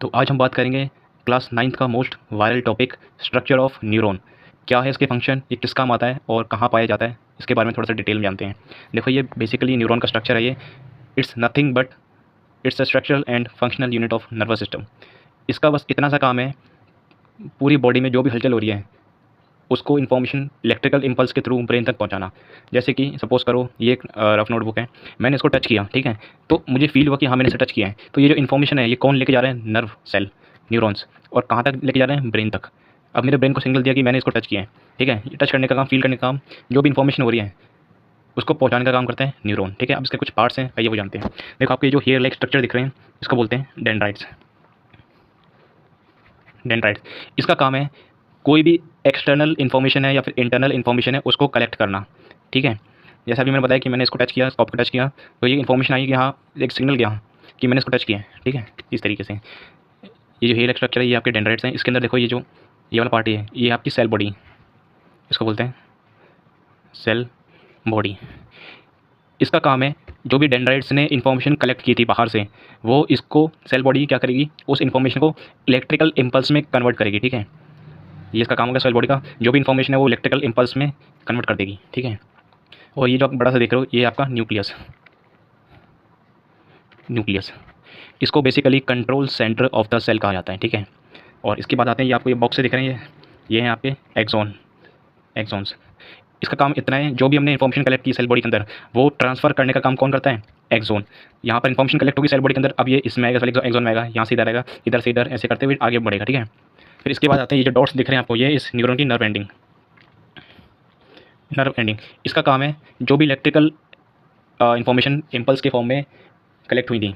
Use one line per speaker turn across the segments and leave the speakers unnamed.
तो आज हम बात करेंगे क्लास 9th का most viral topic structure of neuron. क्या है इसके फंक्शन, ये किस काम आता है और कहाँ पाया जाता है, इसके बारे में थोड़ा सा डिटेल में जानते हैं। देखो, ये बेसिकली न्यूरॉन का स्ट्रक्चर है। ये it's nothing but it's a structural and functional unit of nervous system. इसका बस इतना सा काम है, पूरी बॉडी में जो भी हलचल हो रही है उसको इन्फॉर्मेशन इलेक्ट्रिकल इम्पल्स के थ्रू ब्रेन तक पहुंचाना। जैसे कि सपोज़ करो ये एक रफ नोटबुक है, मैंने इसको टच किया, ठीक है, तो मुझे फील हुआ कि हाँ मैंने इसे टच किया है। तो ये जो इन्फॉर्मेशन है ये कौन लेके जा रहा है? Nerve cell, neurons. और कहाँ तक लेके जा रहे हैं? ब्रेन तक। अब मेरे ब्रेन को सिग्नल दिया कि मैंने इसको टच किया है, ठीक है। टच करने का काम, फील करने का काम, जो भी इन्फॉर्मेशन हो रही है उसको पहुंचाने का काम करते हैं न्यूरॉन, ठीक है। अब इसके कुछ पार्ट्स हैं, आइए वो जानते हैं। देखो, आपके जो हेयर लाइक स्ट्रक्चर दिख रहे हैं इसको बोलते हैं डेंड्राइट्स। डेंड्राइट्स, इसका काम है कोई भी एक्सटर्नल इन्फॉर्मेशन है या फिर इंटरनल इन्फॉर्मेशन है उसको कलेक्ट करना, ठीक है। जैसा अभी मैंने बताया कि मैंने इसको टच किया, स्कॉप को टच किया, तो ये इन्फॉर्मेशन आई कि हाँ, एक सिग्नल गया कि मैंने इसको टच किया है, ठीक है। इस तरीके से ये जो हेयर स्ट्रक्चर है ये आपके डेंड्राइट्स हैं। इसके अंदर देखो, ये वाला पार्ट है, ये आपकी सेल बॉडी, इसको बोलते हैं सेल बॉडी। इसका काम है जो भी डेंड्राइट्स ने इन्फॉर्मेशन कलेक्ट की थी बाहर से, वो इसको सेल बॉडी क्या करेगी, उस इन्फॉर्मेशन को इलेक्ट्रिकल इम्पल्स में कन्वर्ट करेगी, ठीक है। ये इसका काम होगा सेल बॉडी का। जो भी इन्फॉर्मेशन है वो इलेक्ट्रिकल इम्पल्स में कन्वर्ट कर देगी, ठीक है। और ये जो आप बड़ा सा देख रहे हो ये आपका न्यूक्लियस। न्यूक्लियस, इसको basically control centre of the cell कहा जाता है, ठीक है। और इसके बाद आते हैं, ये आपको ये बॉक्स से दिख रहे हैं, ये हैं आपके एक्सॉन्स। इसका काम इतना है, जो भी हमने इन्फॉर्मेशन कलेक्ट की सेल बॉडी के अंदर वो ट्रांसफ़र करने का काम कौन करता है? एक्सोन। यहाँ पर इन्फॉर्मेशन कलेक्ट होगी सेल बॉडी के अंदर, अब ये इसमें आएगा, एक्सोन में आएगा, यहाँ से इधर आएगा, इधर से इधर, ऐसे करते हुए आगे बढ़ेगा, ठीक है। फिर इसके बाद आते हैं ये जो डॉट्स दिख रहे हैं आपको, ये इस न्यूरॉन की नर्व एंडिंग। इसका काम है जो भी इलेक्ट्रिकल इन्फॉर्मेशन इम्पल्स के फॉर्म में कलेक्ट हुई थी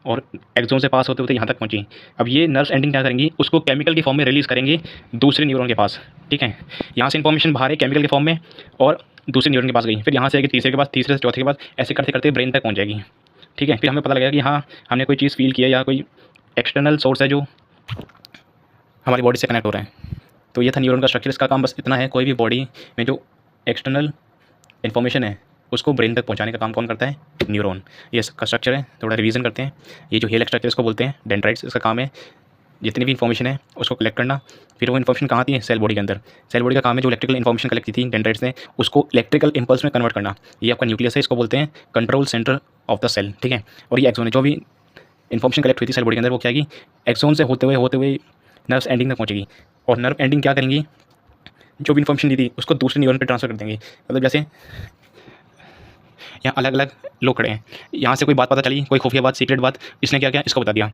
और एक्सोन से पास होते होते यहाँ तक पहुँची, अब ये नर्व एंडिंग क्या करेंगी, उसको केमिकल की फॉर्म में रिलीज़ करेंगी दूसरे न्यूरॉन के पास, ठीक है। यहाँ से इन्फॉर्मेशन बाहर है केमिकल के फॉर्म में और दूसरे न्यूरॉन के पास गई, फिर यहाँ से आएगी तीसरे के पास, तीसरे से चौथे के पास, ऐसे करते करते ब्रेन तक पहुँच जाएगी, ठीक है। फिर हमें पता लगेगा कि हाँ, हमने कोई चीज़ फील किया या कोई एक्सटर्नल सोर्स है जो हमारी बॉडी से कनेक्ट हो रहा है। तो ये था न्यूरॉन का स्ट्रक्चर। इसका काम बस इतना है, कोई भी बॉडी में जो एक्सटर्नल इन्फॉर्मेशन है उसको ब्रेन तक पहुंचाने का काम कौन करता है? न्यूरॉन। ये इसका स्ट्रक्चर है, थोड़ा रिवीजन करते हैं। ये जो हेल स्ट्रक्चर इसको बोलते हैं डेंड्राइट्स। इसका काम है जितनी भी इन्फॉर्मेशन है उसको कलेक्ट करना। फिर वो इन्फॉर्मेशन कहाँ आती है? सेल बॉडी के अंदर। सेल बॉडी का काम है जो इलेक्ट्रिकल इन्फॉर्मेशन कलेक्ट की थी डेंड्राइट्स ने उसको इलेक्ट्रिकल इम्पल्स में कन्वर्ट करना। ये आपका न्यूक्लियस है, इसको बोलते हैं control centre of the cell, ठीक है। और ये एक्सोन है, जो भी इन्फॉर्मेशन कलेक्ट हुई थी सेल बॉडी के अंदर वो क्या आएगी, एक्सोन से होते हुए नर्व एंडिंग तक पहुँचेगी। और नर्व एंडिंग क्या करेंगी, जो भी इन्फॉर्मेशन दी थी उसको दूसरे न्यूरॉन पे ट्रांसफर कर देंगे। मतलब जैसे यहाँ अलग अलग लोग खड़े हैं, यहाँ से कोई बात पता चली, कोई खुफिया बात, सीक्रेट बात, इसने क्या किया, इसको बता दिया।